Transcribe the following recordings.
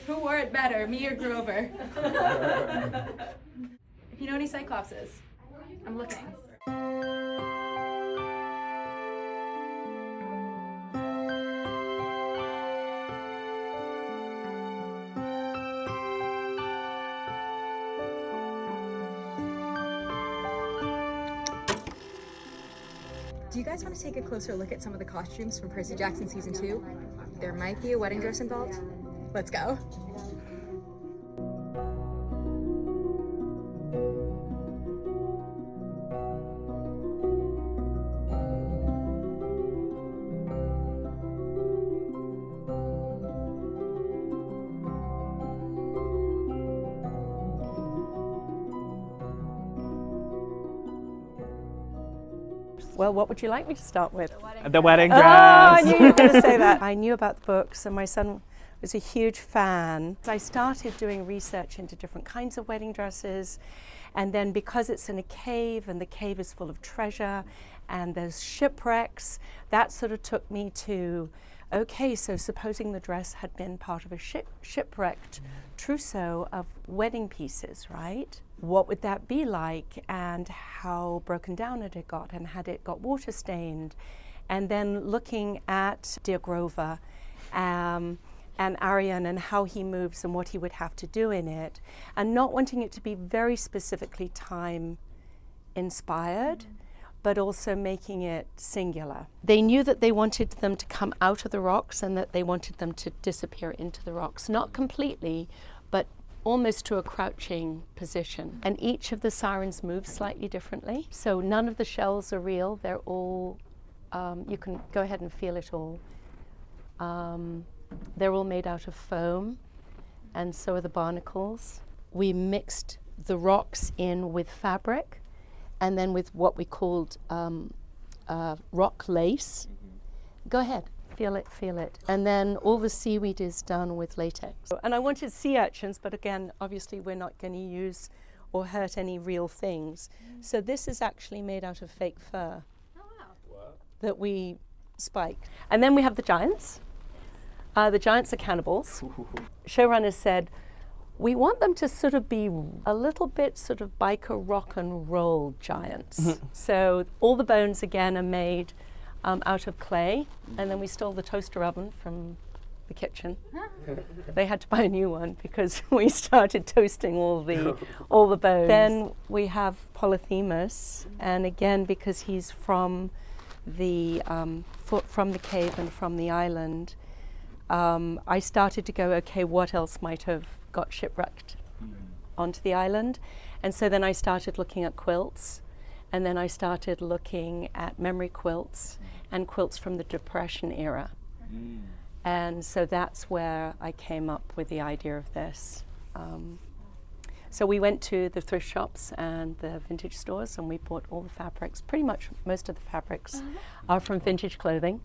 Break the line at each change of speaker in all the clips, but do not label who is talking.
Who wore it better, me or Grover? If you know any Cyclopses, I'm looking.
Do you guys want to take a closer look at some of the costumes from Percy Jackson Season 2? There might be a wedding dress involved. Let's go.
Well, what would you like me to start with?
The wedding dress.
Oh, I knew you were going to say that. I knew about the books, and my son was a huge fan. I started doing research into different kinds of wedding dresses, and then because it's in a cave, and the cave is full of treasure, and there's shipwrecks, that sort of took me to, okay, so supposing the dress had been part of a shipwrecked trousseau of wedding pieces, right? What would that be like, and how broken down had it got, and had it got water stained? And then looking at dear Grover and Arian and how he moves and what he would have to do in it, and not wanting it to be very specifically time inspired, but also making it singular. They knew that they wanted them to come out of the rocks and that they wanted them to disappear into the rocks, not completely, but almost to a crouching position. And each of the sirens moves slightly differently. So none of the shells are real. They're all, you can go ahead and feel it all. They're all made out of foam, and so are the barnacles. We mixed the rocks in with fabric, and then with what we called rock lace. Go ahead. Feel it, feel it. And then all the seaweed is done with latex. And I wanted sea urchins, but again, obviously we're not going to use or hurt any real things. So this is actually made out of fake fur.
Oh, wow.
That we spiked. And then we have the giants. The giants are cannibals. Showrunners said, we want them to sort of be a little bit sort of biker rock and roll giants. So all the bones again are made out of clay, and then we stole the toaster oven from the kitchen. They had to buy a new one because we started toasting all the bones. Then we have Polyphemus, and again because he's from the cave and from the island, I started to go, okay, what else might have got shipwrecked onto the island? And so then I started looking at quilts. And then I started looking at memory quilts and quilts from the Depression era. And so that's where I came up with the idea of this. So we went to the thrift shops and the vintage stores, and we bought all the fabrics. Pretty much most of the fabrics are from vintage clothing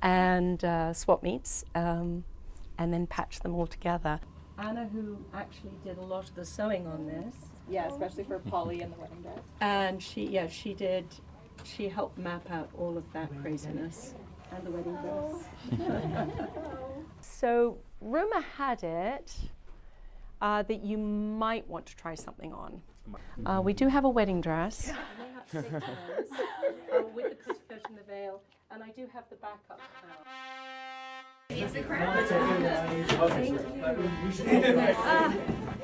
and swap meets, and then patched them all together. Anna, who actually did a lot of the sewing on this.
Yeah, especially for Polly and the wedding dress.
And she helped map out all of that craziness and the wedding dress. So rumor had it that you might want to try something on. We do have a wedding dress. With the petticoat and the veil, and I do have the backup now.
It's the crown.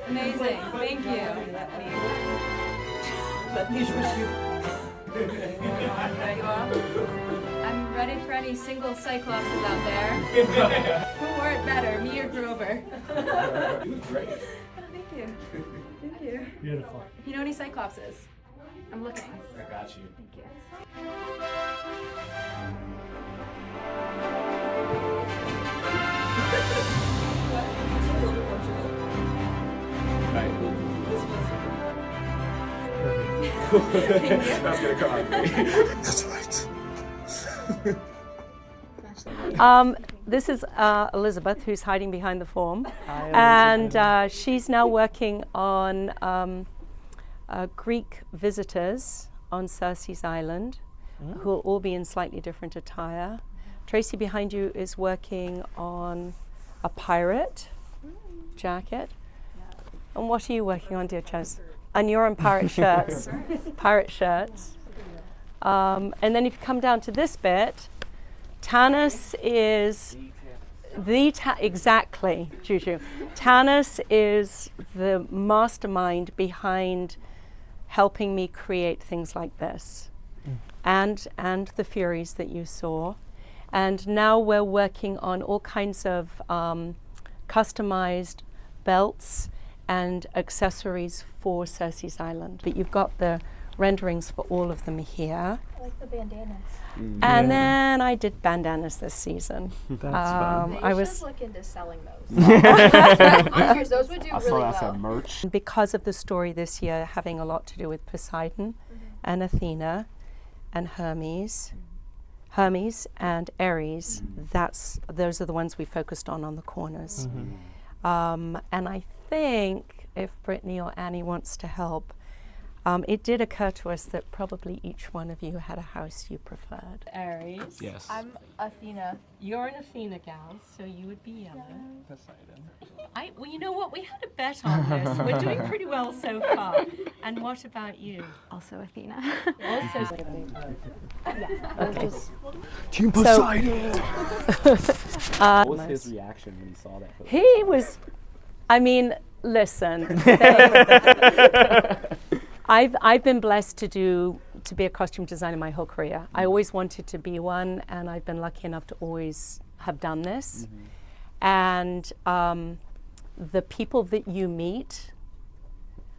Amazing. Thank you.
Let me wish you.
There you are. I'm ready for any single Cyclopses out there. Who wore it better, me or Grover?
You look great.
Oh, thank you. Thank you.
Beautiful.
If you know any Cyclopses, I'm looking.
I got you.
Thank you.
That's gonna come out. That's right.
This is Elizabeth, who's hiding behind the form. And she's now working on Greek visitors on Circe's Island, who will all be in slightly different attire. Tracy behind you is working on a pirate jacket. And what are you working on, dear Chaz? And you're in pirate shirts. Pirate shirts. And then if you come down to this bit, Tanis is exactly, Juju. Tanis is the mastermind behind helping me create things like this, and the Furies that you saw. And now we're working on all kinds of customized belts and accessories for Circe's Island. But you've got the renderings for all of them here.
I like the bandanas.
And then I did bandanas this season.
That's fun.
You should look into selling those. I'm serious, those would do really well.
Merch.
Because of the story this year having a lot to do with Poseidon and Athena and Hermes and Ares, those are the ones we focused on the corners. And I think if Brittany or Annie wants to help, it did occur to us that probably each one of you had a house you preferred. Aries.
Yes.
I'm Athena.
You're an Athena gal, so you would be yellow.
Poseidon.
Well, you know what? We had a bet on this. We're doing pretty well so far. And what about you?
Also Athena.
Also.
Okay. Team Poseidon.
What was his reaction when he saw that?
He was, I mean, listen. I've been blessed to be a costume designer my whole career. I always wanted to be one, and I've been lucky enough to always have done this. And the people that you meet,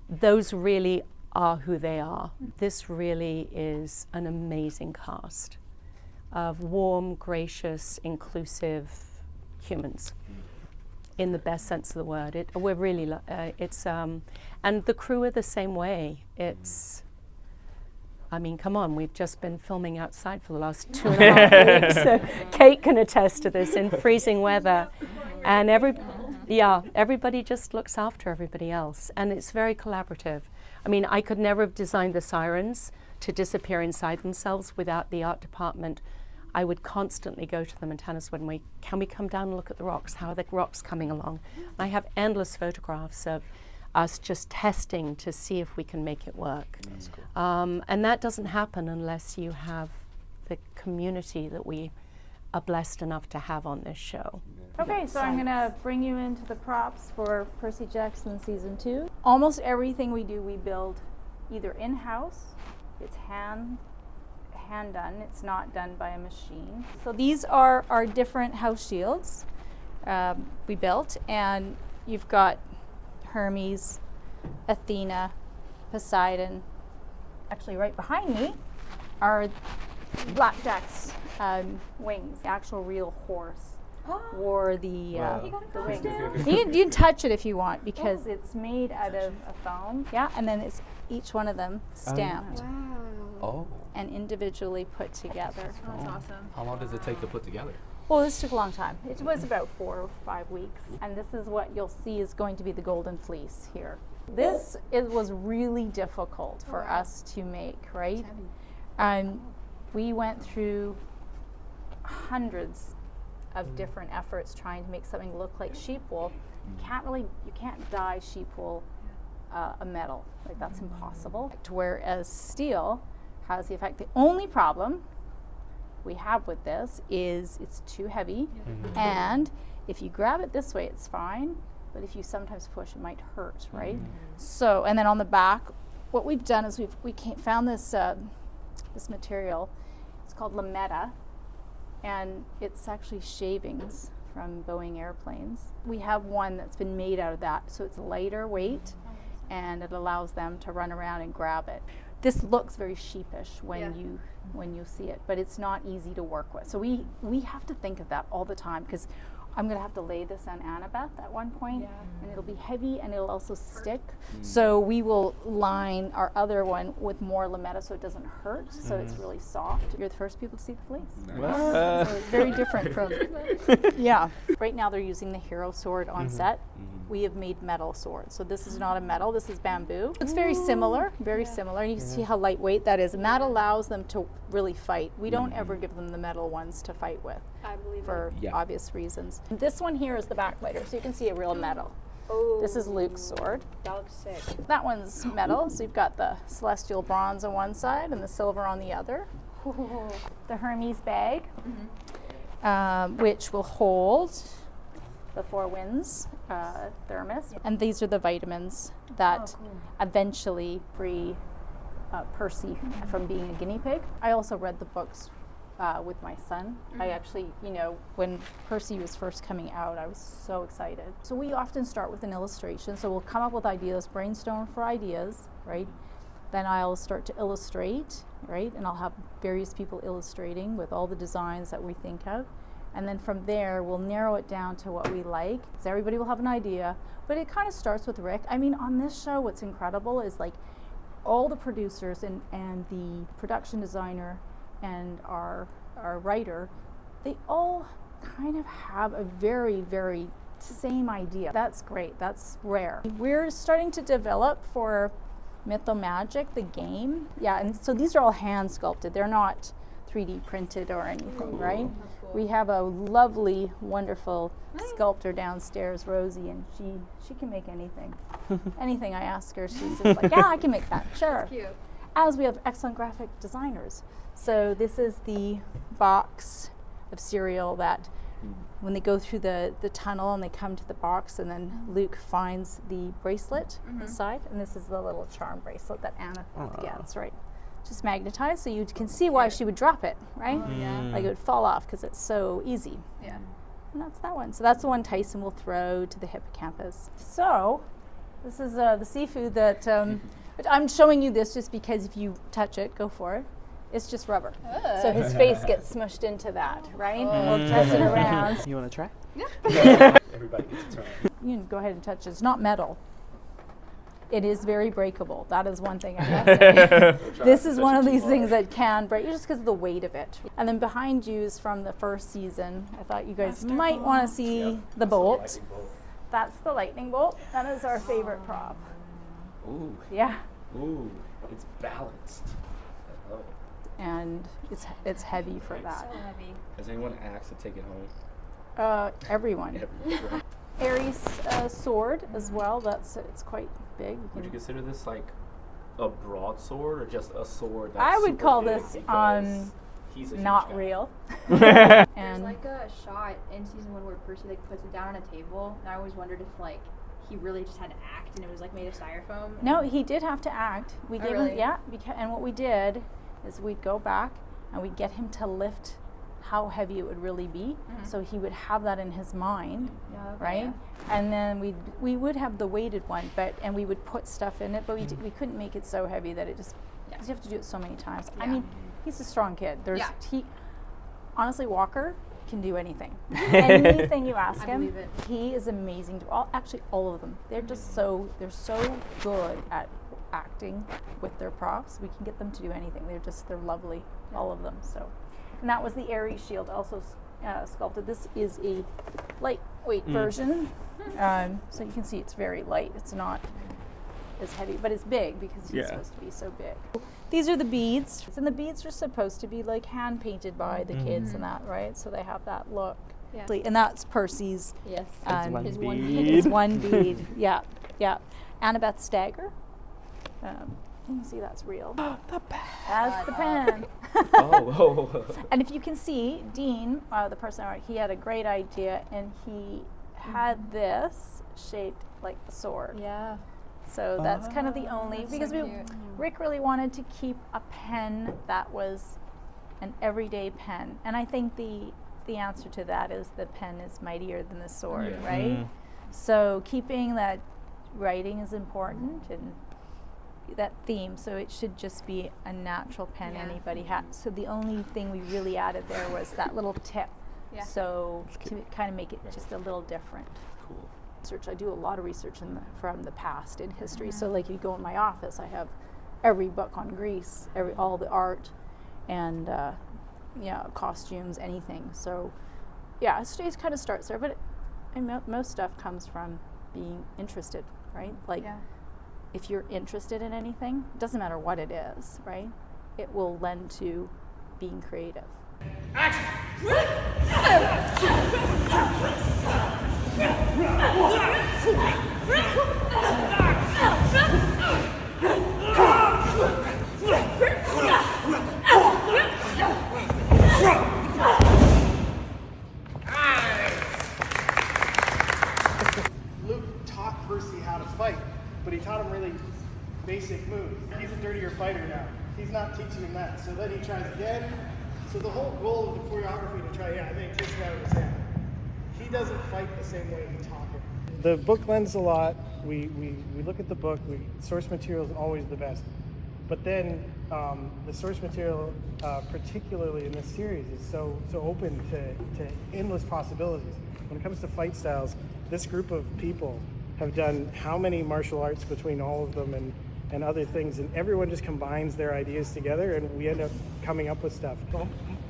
those really are who they are. This really is an amazing cast of warm, gracious, inclusive humans. In the best sense of the word. We're really, and the crew are the same way. I mean, come on, we've just been filming outside for the last 2.5 weeks. So Kate can attest to this in freezing weather. And everybody just looks after everybody else. And it's very collaborative. I mean, I could never have designed the sirens to disappear inside themselves without the art department. I would constantly go to them and tell us can we come down and look at the rocks? How are the rocks coming along? And I have endless photographs of us just testing to see if we can make it work. That's cool. And that doesn't happen unless you have the community that we are blessed enough to have on this show.
Okay, so I'm gonna bring you into the props for Percy Jackson Season 2. Almost everything we do, we build either in-house, it's hand done, it's not done by a machine. So these are our different house shields we built, and you've got Hermes, Athena, Poseidon. Actually, right behind me are Blackjack's wings. The actual real horse wore the wings. You can touch it if you want, because it's made out of a foam. Yeah, and then it's each one of them stamped.
Oh.
And individually put together.
Oh, that's awesome.
How long does it take to put together?
Well, this took a long time. It was about 4 or 5 weeks. And this is what you'll see is going to be the golden fleece here. This was really difficult for us to make, right? We went through hundreds of different efforts trying to make something look like sheep wool. You can't dye sheep wool a metal. Like, that's impossible. Whereas steel has the effect. The only problem we have with this is it's too heavy, and if you grab it this way, it's fine, but if you sometimes push, it might hurt, right? So, and then on the back, what we've done is we found this this material. It's called lametta, and it's actually shavings from Boeing airplanes. We have one that's been made out of that, so it's lighter weight, and it allows them to run around and grab it. This looks very sheepish when you see it, but it's not easy to work with. So we have to think of that all the time, because I'm going to have to lay this on Annabeth at one point, and it'll be heavy and it'll also stick. So we will line our other one with more lametta so it doesn't hurt, so it's really soft. You're the first people to see the fleece. So it's very different from, Right now they're using the hero sword on set. We have made metal swords. So this is not a metal, this is bamboo. It's very similar, very similar. And you can see how lightweight that is, and that allows them to really fight. We don't ever give them the metal ones to fight with,
I believe
for obvious reasons. This one here is the backlighter, so you can see a real metal. This is Luke's sword.
That looks sick.
That one's metal, so you've got the celestial bronze on one side and the silver on the other. The Hermes bag, which will hold the Four Winds thermos. And these are the vitamins that eventually free Percy from being a guinea pig. I also read the books with my son. I actually, when Percy was first coming out, I was so excited. So we often start with an illustration. So we'll come up with ideas, brainstorm for ideas, right? Then I'll start to illustrate, right? And I'll have various people illustrating with all the designs that we think of. And then from there, we'll narrow it down to what we like. So everybody will have an idea, but it kind of starts with Rick. I mean, on this show, what's incredible is like all the producers and the production designer and our writer, they all kind of have a very, very same idea. That's great, that's rare. We're starting to develop for Mythological, the game. Yeah, and so these are all hand sculpted. They're not 3D printed or anything, right? We have a lovely, wonderful sculptor downstairs, Rosie, and she can make anything. Anything I ask her, she's just like, yeah, I can make that, sure.
Cute.
As we have excellent graphic designers. So this is the box of cereal that when they go through the tunnel and they come to the box, and then Luke finds the bracelet inside, and this is the little charm bracelet that Anna gets, right? Just magnetized, so you can see why she would drop it, right? Like it would fall off because it's so easy.
Yeah.
And that's that one. So that's the one Tyson will throw to the hippocampus. So this is the seafood that, but I'm showing you this just because if you touch it, go for it. It's just rubber. So his face gets smushed into that, right? We'll test it around.
You want to try?
Yeah.
Everybody gets a turn.
You can go ahead and touch it. It's not metal. It is very breakable. That is one thing I have to say. This is one of these things that can break just because of the weight of it. And then behind you is from the first season. I thought you guys might want to see the bolt. That's the lightning bolt. That is our favorite prop.
Ooh.
Yeah.
Ooh. It's balanced. I love it.
And it's heavy for that.
So heavy.
Has anyone asked to take it home?
Everyone.
Everyone.
Aries sword as well. It's quite big.
Would you consider this like a broadsword or just a sword? That's
I would
super
call
big
this
because he's a huge
not
guy.
real.
There's
And
like a shot in season 1 where Percy like puts it down on a table, and I always wondered if like he really just had to act and it was like made of styrofoam.
no, he did have to act. We gave
really?
him and what we did is we'd go back and we'd get him to lift how heavy it would really be, so he would have that in his mind,
Yeah, okay,
right?
yeah.
And then we would have the weighted one, and we would put stuff in it, but we couldn't make it so heavy that it just because you have to do it so many times. I
Yeah.
mean, he's a strong kid.
Yeah.
Honestly, Walker can do anything. Anything you ask
I
him,
believe it.
he is amazing. Actually, all of them. They're just so good at acting with their props. We can get them to do anything. They're lovely, all of them. So, and that was the Aries shield, also sculpted. This is a lightweight version, so you can see it's very light. It's not as heavy, but it's big because he's supposed to be so big. These are the beads, and the beads are supposed to be like hand painted by the kids and that, right? So they have that look.
Yeah.
And that's Percy's.
Yes.
one
His
bead.
one
His one bead. Yeah. Annabeth's dagger. You can see that's real.
The pen.
That's the pen.
Oh.
And if you can see, Dean, the person, he had a great idea, and he had this shaped like a sword.
Yeah.
So that's kind of the only,
That's
because
so cute.
Rick really wanted to keep a pen that was an everyday pen. And I think the answer to that is the pen is mightier than the sword, right? So keeping that writing is important, and that theme, so it should just be a natural pen anybody has. So the only thing we really added there was that little tip.
Yeah.
So to kind of make it just a little different.
Cool.
I do a lot of research from the past in history. So like if you go in my office, I have every book on Greece, all the art, and costumes, anything. So yeah, it kind of starts there, but most stuff comes from being interested, right? Like if you're interested in anything, it doesn't matter what it is, right? It will lend to being creative.
Action! taught Percy how to fight, but he taught him really basic moves. He's a dirtier fighter now. He's not teaching him that. So then he tries again. So the whole goal of the choreography to try, I think takes it out of his hand. He doesn't fight the same way he taught him. The book lends a lot. We look at the book. Source material is always the best. But then the source material, particularly in this series, is so open to endless possibilities. When it comes to fight styles, this group of people have done how many martial arts between all of them and other things, and everyone just combines their ideas together, and we end up coming up with stuff.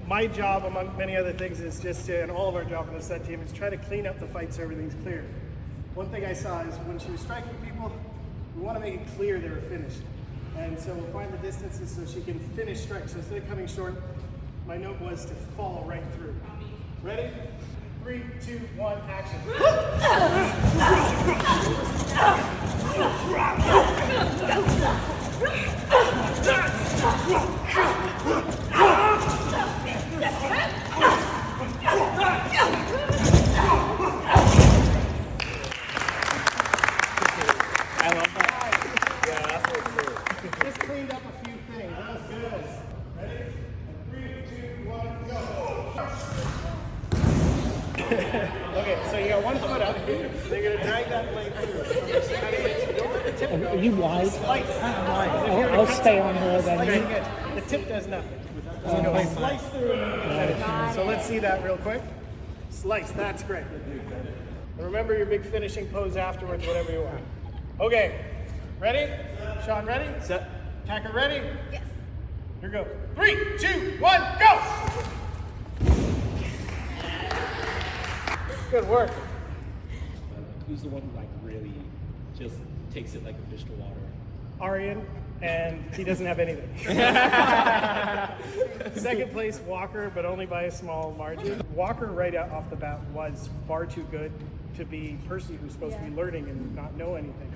My job, among many other things, is just to, and all of our job in the set team, is try to clean up the fight so everything's clear. One thing I saw is when she was striking people, we want to make it clear they were finished. And so we'll find the distances so she can finish strikes. So instead of coming short, my note was to follow right through. Ready? 3, 2, 1, action.
I love that. Yeah, that's what's cool.
Just cleaned up a few things. That was good. Ready? 3, 2, 1, go. Okay, so you got one foot up. They're going to drag that leg through.
Are you wide?
Slice.
I'll stay on her then.
The tip does nothing. So you go slice through and finish. So let's see that real quick. Slice, that's great. And remember your big finishing pose afterwards, whatever you want. Okay, ready? Sean, ready?
Set.
Tacker, ready? Yes. Here goes. 3, 2, 1, go! Good work.
Who's the one who like really just takes it like a fish to water?
Aryan, and he doesn't have anything. Second place, Walker, but only by a small margin. Walker, right off the bat, was far too good to be Percy, who's supposed to be learning and not know anything.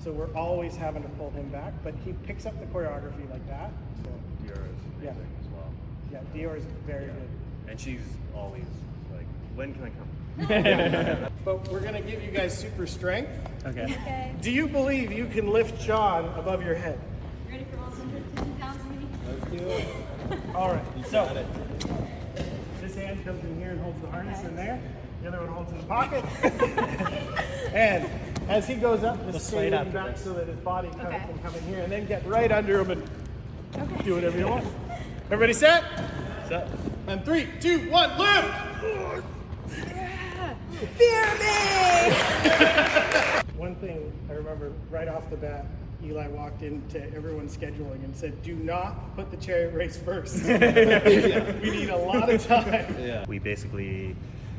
So we're always having to pull him back, but he picks up the choreography like that.
So Dior is amazing as well.
Yeah, Dior is very good.
And she's always like, when can I come?
But we're gonna give you guys super strength.
Okay.
Do you believe you can lift Sean above your head?
Ready for all 150 pounds of me?
Let's do it. All right, so this hand comes in here and holds the harness in there. The other one holds his pocket. And as he goes up, just stay leaning back so that his body can come in here, and then get right under him and do whatever you want. Everybody set? Set. And 3, 2, 1, lift!
Fear me!
One thing I remember right off the bat, Eli walked into everyone's scheduling and said, do not put the chariot race first. We need a lot of time.
Yeah. We basically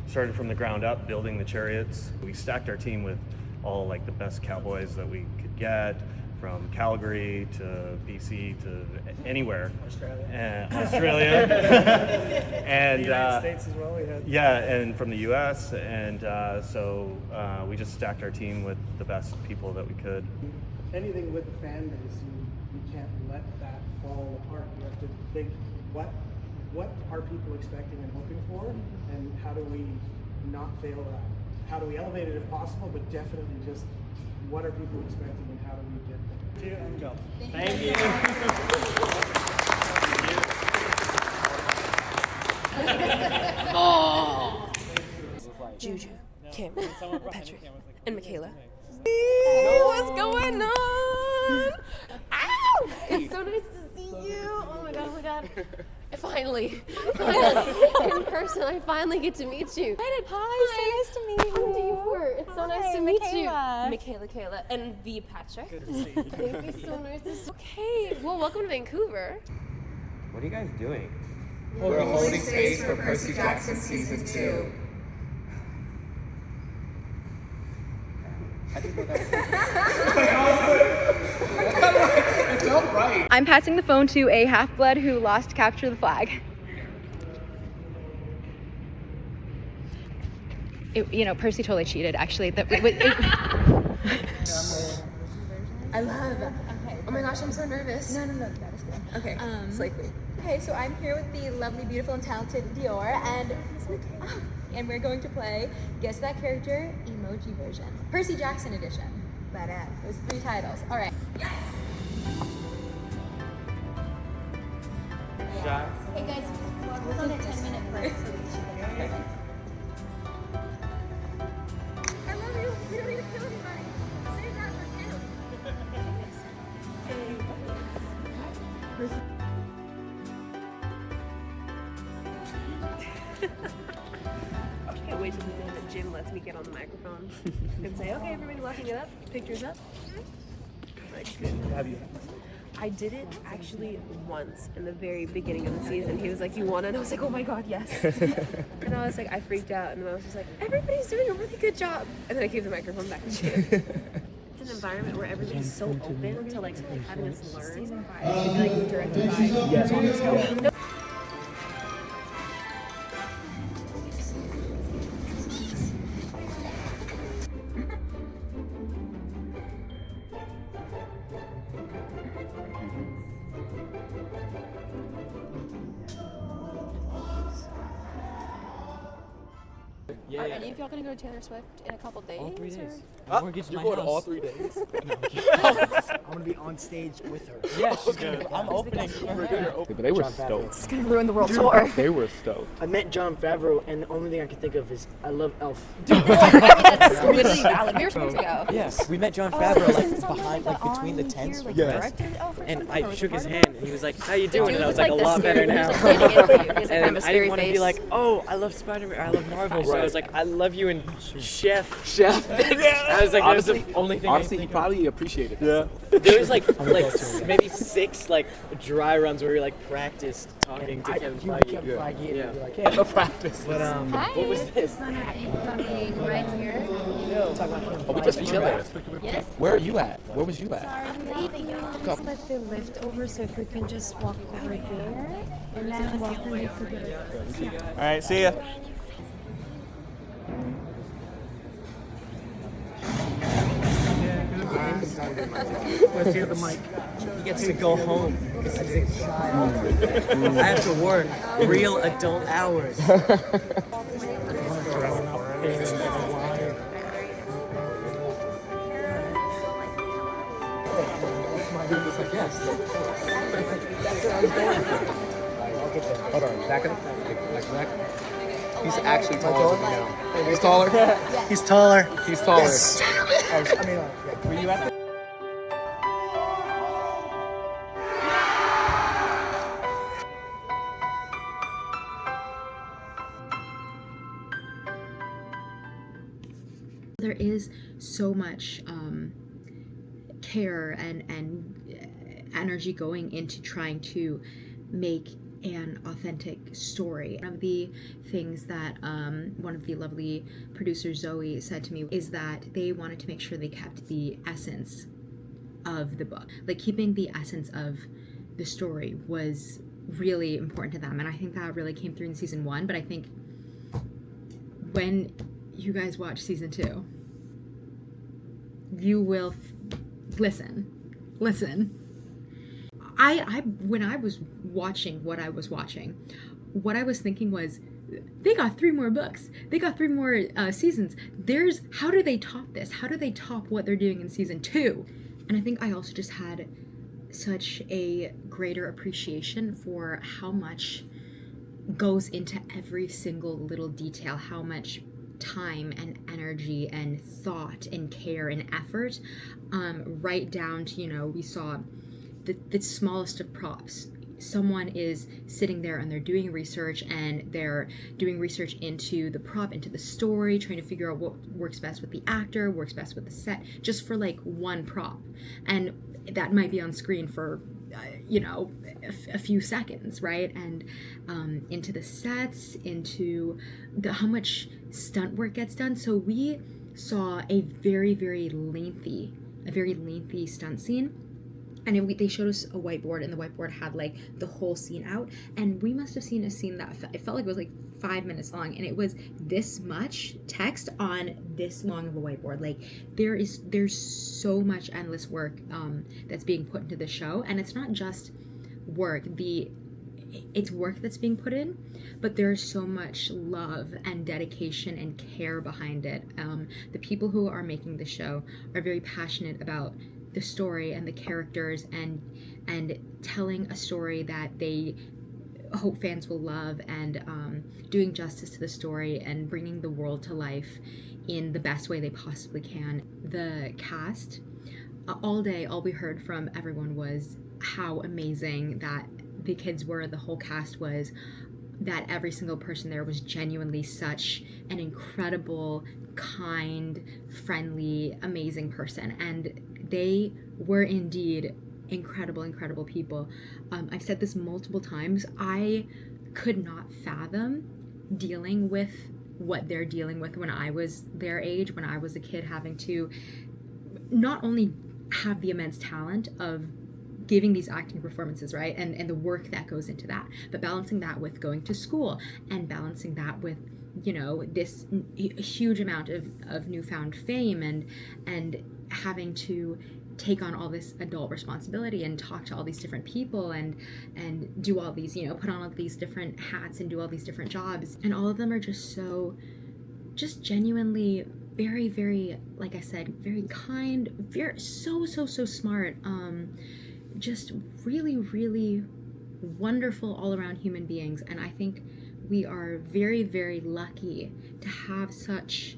started from the ground up building the chariots. We stacked our team with all like the best cowboys that we could get, from Calgary to BC to anywhere. Australia. And
the United States as well. We had.
Yeah, and from the US, and so we just stacked our team with the best people that we could.
Anything with the fan base, you can't let that fall apart. You have to think, what are people expecting and hoping for, and how do we not fail that? How do we elevate it if possible, but definitely just what are people expecting and how do we get there? And go.
Thank you.
Oh! Juju, Cameron, Patrick, and Michaela. What's going on? Ow! It's so nice to see you. Oh my god, oh my god. Finally, in person, I finally get to meet you. Hi, so nice to meet you. I'm Dave. It's so nice to meet you. Michaela, Kayla, and the Patrick. Good to see you. Thank you so nice to see you. Okay, well, welcome to Vancouver.
What are you guys doing?
We're holding space for Percy Jackson Season 2.
I think it felt right.
I'm passing the phone to a half-blood who lost capture the flag. Percy totally cheated, actually. I love. Okay. Oh my gosh, I'm so nervous. No, that is good. Okay, slightly. Okay, so I'm here with the lovely, beautiful, and talented Dior, and we're going to play Guess That Character, Emo. emoji version. Percy Jackson edition. But there's 3 titles. All right. Yes! Hey guys, we're on a 10-minute break. I love you. We don't need to kill anybody. Save that for Kim.
I can't wait till the day that Jim lets me get on the microphone and say, okay, everybody locking it up, pictures up. Like,
Have you?
I did it actually once in the very beginning of the season. He was like, you want it? And I was like, oh my God, yes. And I was like, I freaked out. And then I was just like, everybody's doing a really good job. And then I gave the microphone back to Jim. It's an environment where everybody's so open to like having us learn. It should be like directed by.
Yeah.
Are any of y'all gonna go to Taylor Swift in a couple days?
All 3 days.
You're going all 3 days?
I'm gonna be on stage with her.
Yeah, she's good. I'm opening.
But they were stoked.
It's gonna ruin the world tour.
They were stoked.
I met John Favreau, and the only thing I can think of is I love Elf.
That's literally valid. We were supposed to go.
Yes, we met John Favreau like behind, like between the tents.
Yes.
And I shook his hand, and he was like, "How you doing?" And I was like, "A lot better now." And I didn't want to be like, "Oh, I love Spider-Man. I love Marvel." So I was like, "I love you and Chef." I was like, "That was the only thing."
Honestly, he probably appreciated it.
Yeah. There was like maybe 6 like dry runs where we like practiced talking to Kevin Feige.
Yeah, practice.
But what was this?
Right here.
Oh, we just chilling.
Yes.
Where are you at? Where was you at?
I'm leaving you.
Just let the lift over, so if we can just walk over there and then walk the lift together.
All right, see ya.
Let's hear the mic.
He gets to go home. I have to work real adult hours.
Hold on, back up. Back. He's actually taller than me now. He's taller?
He's taller.
He's taller.
Yes. I mean,
Were you at the...
There is so much care and energy going into trying to make an authentic story. One of the things that one of the lovely producers, Zoe, said to me is that they wanted to make sure they kept the essence of the book. Like, keeping the essence of the story was really important to them, and I think that really came through in season 1, but I think when you guys watch season 2, you will listen. I when I was watching what I was watching, what I was thinking was, they got 3 more books. They got 3 more seasons. How do they top this? How do they top what they're doing in season 2? And I think I also just had such a greater appreciation for how much goes into every single little detail, how much time and energy and thought and care and effort, right down to, we saw the smallest of props. Someone is sitting there and they're doing research, and they're doing research into the prop, into the story, trying to figure out what works best with the actor, works best with the set, just for like one prop. And that might be on screen for a few seconds, right? And into the sets, into how much stunt work gets done. So we saw a very, very lengthy stunt scene. And they showed us a whiteboard, and the whiteboard had like the whole scene out. And we must have seen a scene that it felt like it was like 5 minutes long, and it was this much text on this long of a whiteboard. Like, there's so much endless work that's being put into the show, and it's not just work. it's work that's being put in, but there's so much love and dedication and care behind it. The people who are making the show are very passionate about the story and the characters and telling a story that they hope fans will love, and doing justice to the story and bringing the world to life in the best way they possibly can. The cast, all day, all we heard from everyone was how amazing that the kids were, the whole cast was, that every single person there was genuinely such an incredible, kind, friendly, amazing person. And they were indeed incredible people. I've said this multiple times. I could not fathom dealing with what they're dealing with when I was their age, when I was a kid, having to not only have the immense talent of giving these acting performances, right, and the work that goes into that, but balancing that with going to school and balancing that with, you know, this huge amount of newfound fame and having to take on all this adult responsibility and talk to all these different people and do all these, you know, put on all these different hats and do all these different jobs. And all of them are just genuinely very, very, like I said, very kind, very so smart, just really, really wonderful all around human beings. And I think we are very, very lucky to have such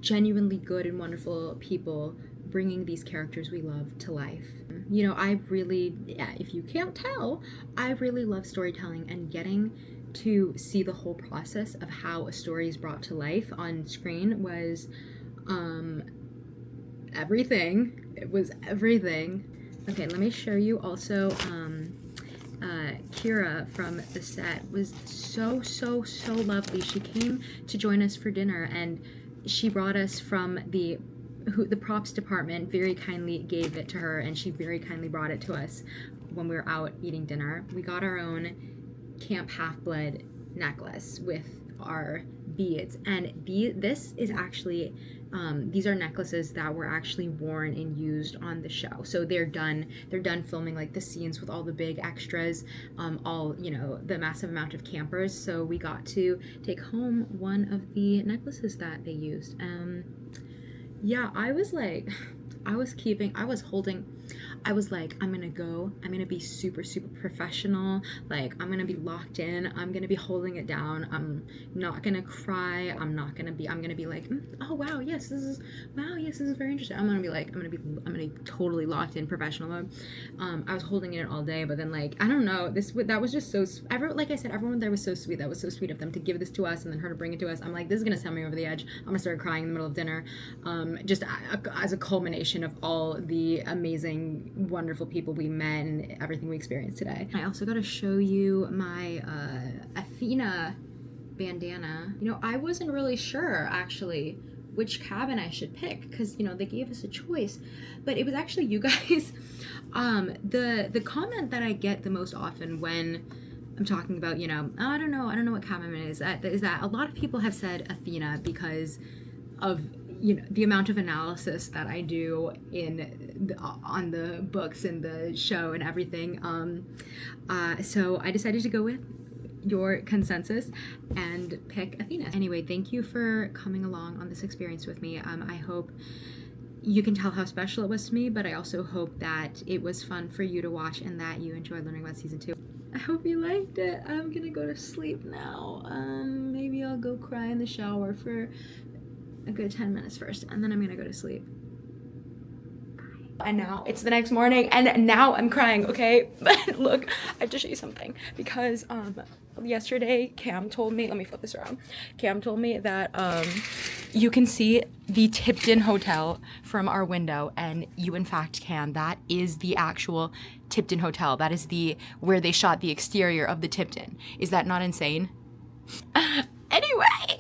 genuinely good and wonderful people bringing these characters we love to life. You know, I really, if you can't tell, I really love storytelling, and getting to see the whole process of how a story is brought to life on screen was everything. It was everything. Okay, let me show you also, Kira from the set was so lovely. She came to join us for dinner, and she brought us from the props department very kindly gave it to her, and she very kindly brought it to us when we were out eating dinner. We got our own Camp Half-Blood necklace with our beads, and this is actually these are necklaces that were actually worn and used on the show. So they're done filming like the scenes with all the big extras, all, you know, the massive amount of campers. So we got to take home one of the necklaces that they used. Yeah, I was like, I was like, I'm gonna be super professional. Like, I'm gonna be locked in. I'm gonna be holding it down. I'm not gonna cry. I'm gonna be like, oh wow, yes, this is very interesting. I'm gonna be totally locked in professional mode. I was holding it all day, but then, like, I don't know, that was just so, like I said, everyone there was so sweet. That was so sweet of them to give this to us and then her to bring it to us. I'm like, this is gonna send me over the edge. I'm gonna start crying in the middle of dinner, just as a culmination of all the amazing, wonderful people we met and everything we experienced today. I also got to show you my Athena bandana. You know, I wasn't really sure actually which cabin I should pick, because, you know, they gave us a choice, but it was actually you guys. The comment that I get the most often when I'm talking about, you know, I don't know what cabin it is that a lot of people have said Athena because of, you know, the amount of analysis that I do on the books and the show and everything. So I decided to go with your consensus and pick Athena. Anyway, thank you for coming along on this experience with me. I hope you can tell how special it was to me, but I also hope that it was fun for you to watch and that you enjoyed learning about season 2. I hope you liked it. I'm gonna go to sleep now. Maybe I'll go cry in the shower for a good 10 minutes first, and then I'm gonna go to sleep. Bye. And now it's the next morning, and now I'm crying, okay? But look, I have to show you something, because yesterday Cam told me, let me flip this around. Cam told me that you can see the Tipton Hotel from our window, and you in fact can. That is the actual Tipton Hotel. That is where they shot the exterior of the Tipton. Is that not insane? Anyway,